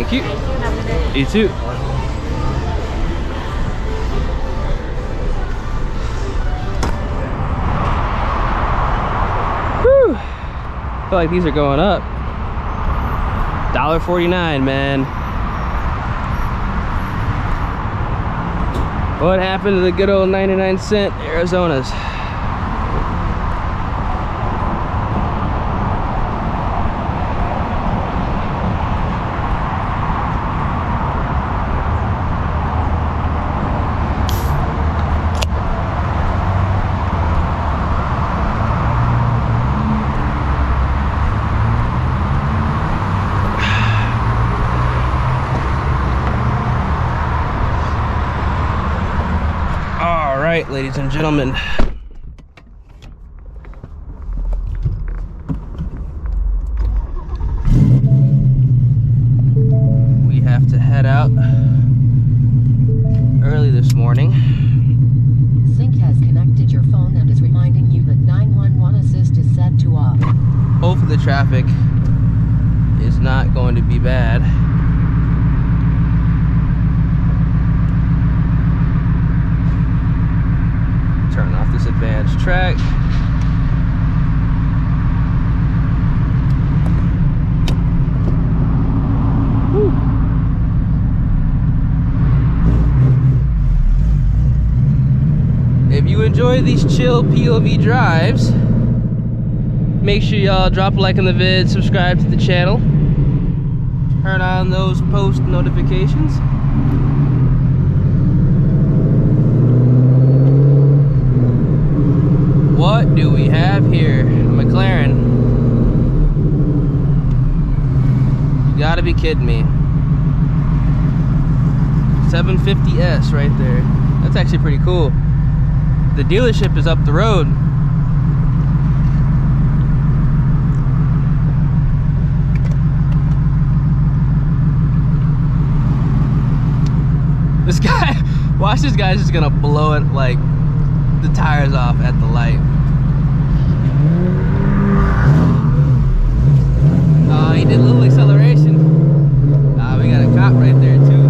Thank you. You too. Whew. I feel like these are going up. $1.49, man. What happened to the good old 99-cent Arizonas? Ladies and gentlemen, we have to head out early this morning. Sync has connected your phone and is reminding you that 911 assist is set to off. Hopefully the traffic is not going to be bad. Turn off this advanced track. Whew. If you enjoy these chill POV drives, make sure y'all drop a like on the vid, subscribe to the channel, turn on those post notifications. What do we have here? McLaren. You gotta be kidding me. 750S right there. That's actually pretty cool. The dealership is up the road. This guy, watch this guy's just gonna blow it like the tires off at the light. Oh, he did a little acceleration. We got a cop right there too.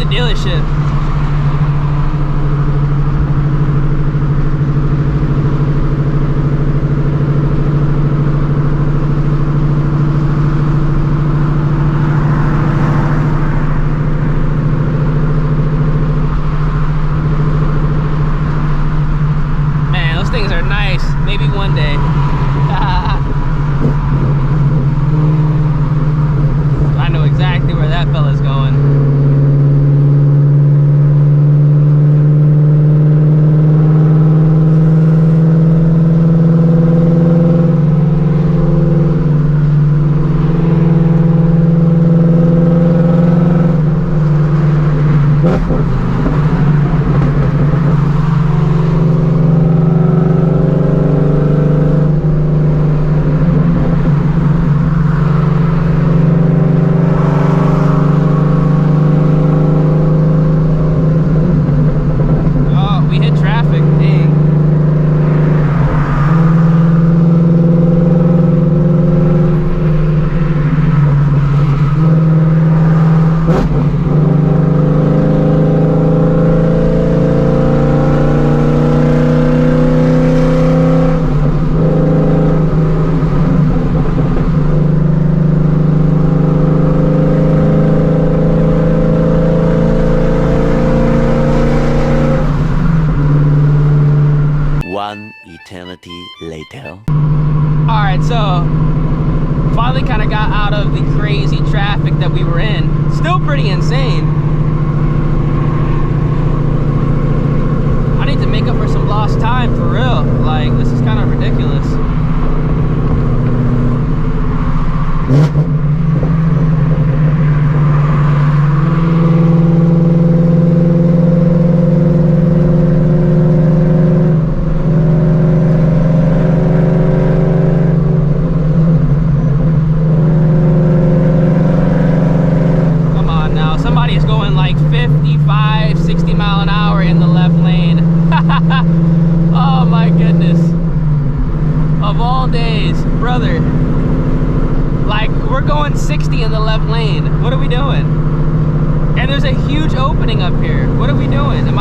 Dealership. Man, those things are nice. Maybe one day. I know exactly where that fella's going. Eternity later. Alright, so finally kind of got out of the crazy traffic that we were in. Still pretty insane. I need to make up for some lost time for real. Like, this is kind of ridiculous.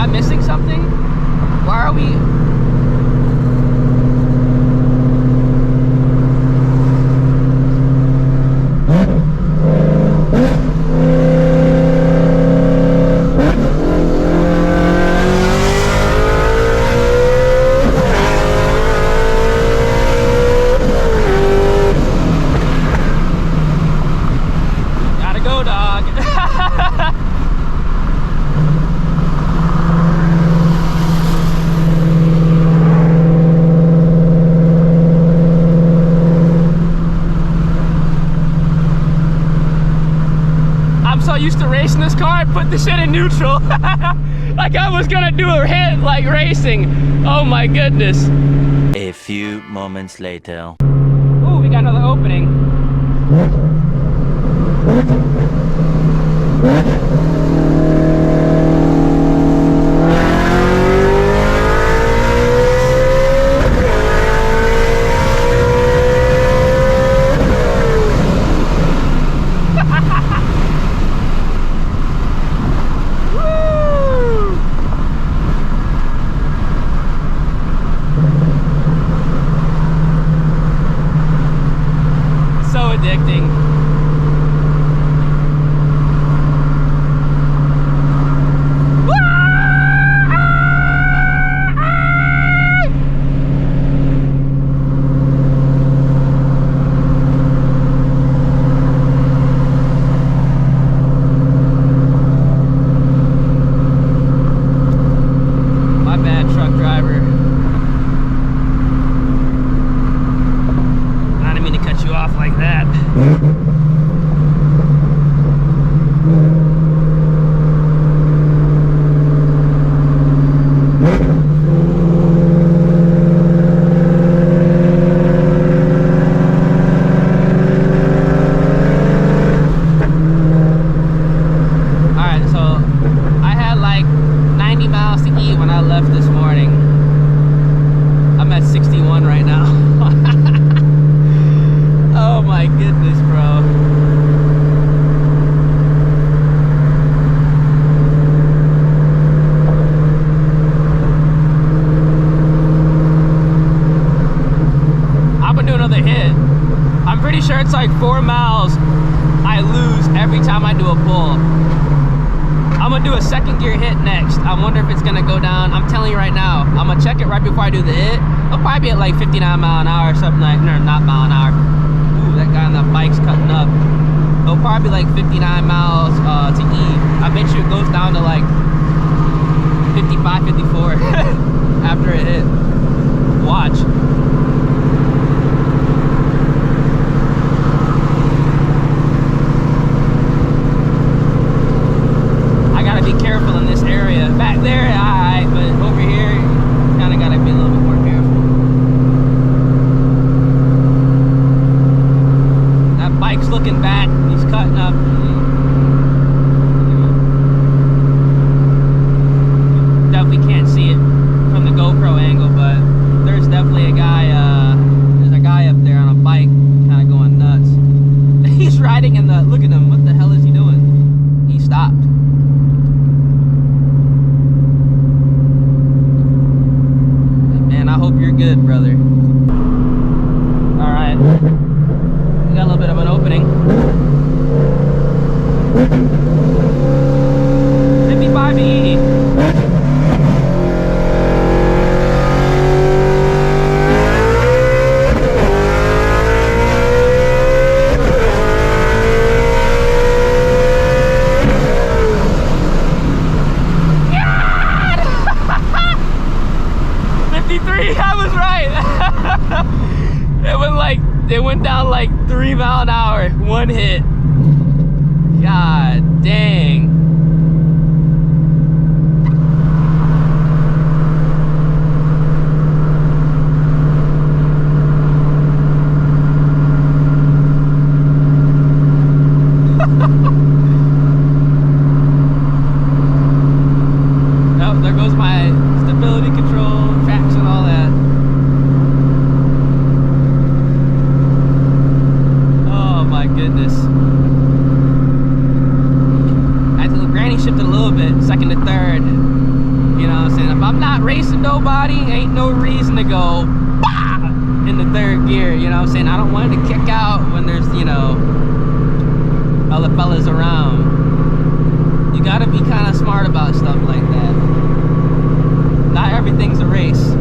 I missing something? Why are we... used to racing this car, I put the shit in neutral. Like I was gonna do a hit like racing. Oh my goodness. A few moments later. Ooh, we got another opening. Addicting. My bad, truck driver. I didn't mean to cut you off like that. Alright, so I had like 90 miles to eat when I left this morning. I'm at 61 right now. Oh my goodness, bro. I'm gonna do another hit. I'm pretty sure it's like 4 miles I lose every time I do a pull. I'm gonna do a second gear hit next. I wonder if it's gonna go down. I'm telling you right now, I'm gonna check it right before I do the hit. I'll probably be at like 59 mile an hour or something like, no, not mile an hour. Ooh, that guy on that bike's cutting up. It'll probably be like 59 miles to E. I bet you it goes down to like 55, 54 after a hit. Watch. I gotta be careful in this area. Back there, alright, but over here, kinda gotta be a little bit more careful. That bike's looking back, he's cutting up. Definitely can't see it from the GoPro angle, but there's definitely a guy, there's a guy up there on a bike, kinda going nuts. He's riding in the, look at him, what the hell is he doing? He stopped. I hope you're good, brother. Alright. We got a little bit of an opening. 55E. I was right. It went down like 3 mile an hour, one hit. God dang. Oh, there goes my stability control, traction, all that. Oh my goodness. I had to granny shifted a little bit, second to third. I'm not racing nobody. Ain't no reason to go bah! In the third gear, you know what I'm saying? I don't want it to kick out when there's, you know, other fellas around. You gotta be kind of smart about stuff like that. Not everything's a race.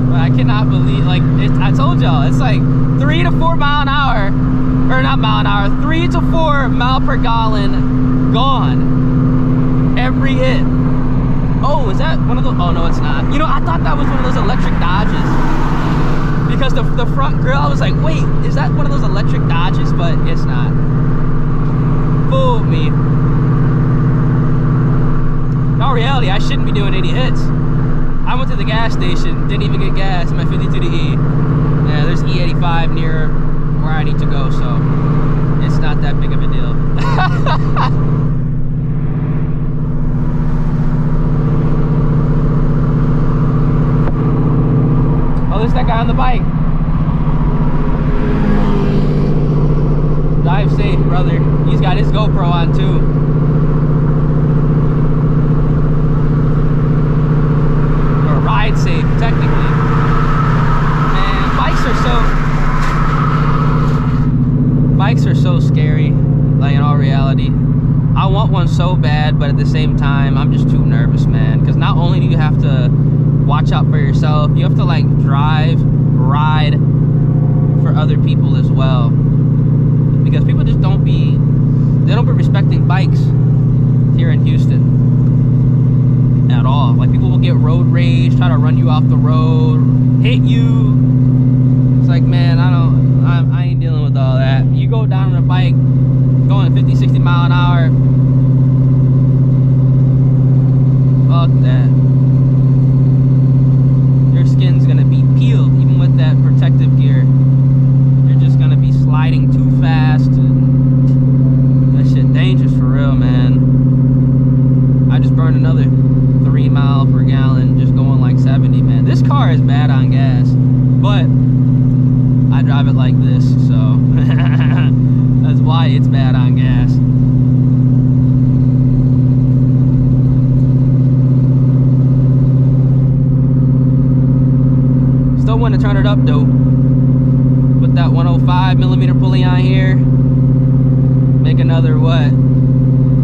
But I cannot believe, like, I told y'all, it's like 3 to 4 mile an hour, or not mile an hour, 3 to 4 mile per gallon gone. Every hit. Oh, is that one of those? Oh, no, it's not. You know, I thought that was one of those electric Dodges. Because the front grille, I was like, wait, is that one of those electric Dodges? But it's not. Fooled me. In all reality, I shouldn't be doing any hits. I went to the gas station, didn't even get gas in my 52 to E. Yeah, there's E85 near where I need to go, so it's not that big of a deal. Oh, there's that guy on the bike. Drive safe, brother. He's got his GoPro on too. Or ride safe, technically. Man, bikes are so scary, like in all reality. I want one so bad, but at the same time, I'm just too nervous, man. Because not only do you have to watch out for yourself, you have to like ride for other people as well, because people just don't be respecting bikes here in Houston at all. Like, people will get road rage, try to run you off the road, hit you. It's like, man, I ain't dealing with all that. You go down on a bike going 50, 60 mile an hour, fuck that. Skin's gonna be peeled, even with that protective gear. You're just gonna be sliding too fast. That shit dangerous for real, man. I just burned another 3 mile per gallon just going like 70, man. This car is bad on gas, but I drive it like this, so that's why it's bad on gas. Want to turn it up though. Put that 105mm pulley on here. Make another what?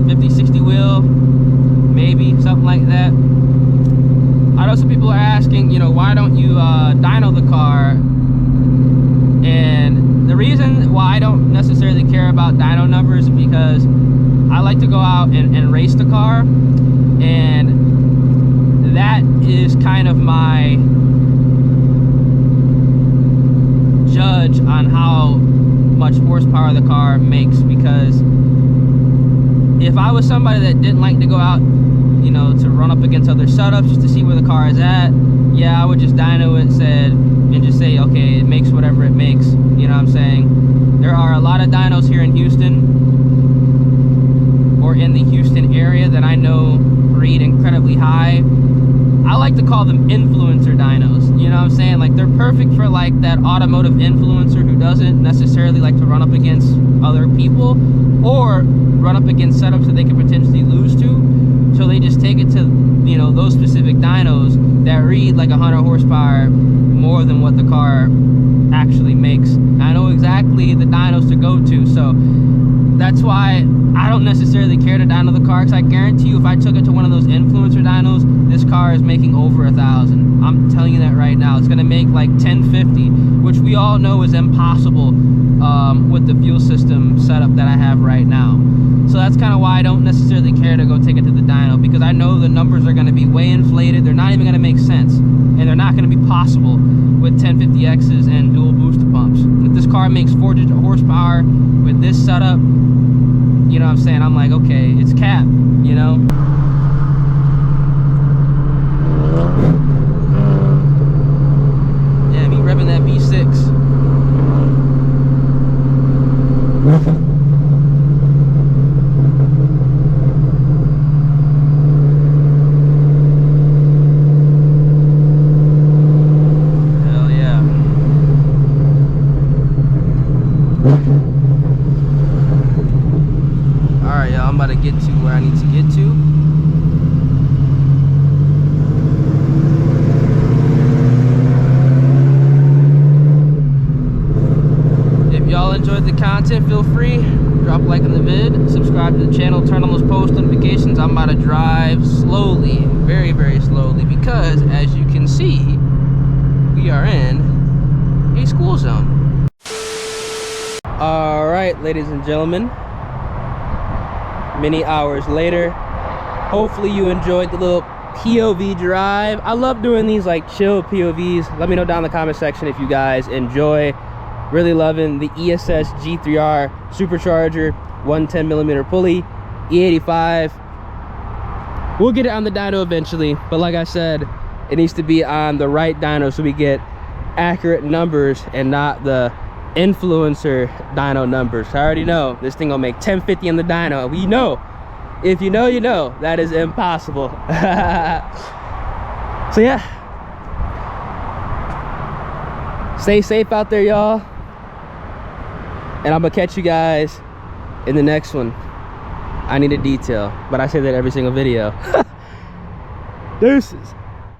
50-60 wheel, maybe something like that. I know some people are asking, you know, why don't you dyno the car? And the reason why I don't necessarily care about dyno numbers is because I like to go out and race the car, and that is kind of my judge on how much horsepower the car makes. Because if I was somebody that didn't like to go out, you know, to run up against other setups just to see where the car is at, yeah, I would just dyno it and just say, okay, it makes whatever it makes. You know what I'm saying? There are a lot of dynos here in Houston, or in the Houston area, that I know read incredibly high. I like to call them influencer dynos, you know what I'm saying? Like, they're perfect for like that automotive influencer who doesn't necessarily like to run up against other people or run up against setups that they could potentially lose to. So they just take it to, you know, those specific dynos that read like 100 horsepower more than what the car actually makes. I know exactly the dynos to go to, so that's why I don't necessarily care to dyno the car, because I guarantee you if I took it to one of those influencer dynos, this car is making over 1,000. I'm telling you that right now. It's gonna make like 1050, which we all know is impossible with the fuel system setup that I have right now. So that's kind of why I don't necessarily care to go take it to the dyno, because I know the numbers are gonna be way inflated. They're not even gonna make sense, and they're not gonna be possible with 1050Xs and dual booster pumps. If this car makes 400 horsepower with this setup, you know what I'm saying? I'm like, okay, it's cap, you know? Yeah, me revving that V6. Hell yeah. Alright, y'all, I'm about to get to where I need to get to. If y'all enjoyed the content, feel free, drop a like on the vid, subscribe to the channel, turn on those post notifications. I'm about to drive slowly, very, very slowly, because as you can see, we are in a school zone. All right, ladies and gentlemen, many hours later, hopefully you enjoyed the little POV drive. I love doing these like chill POVs. Let me know down in the comment section if you guys enjoy. Really loving the ESS G3R Supercharger 110mm pulley, E85. We'll get it on the dyno eventually, but like I said, it needs to be on the right dyno so we get accurate numbers and not the influencer dyno numbers. I already know this thing will make 1050 on the dyno. We know, if you know, you know. That is impossible. So yeah, stay safe out there, y'all, and I'm gonna catch you guys in the next one. I need a detail, but I say that every single video. Deuces.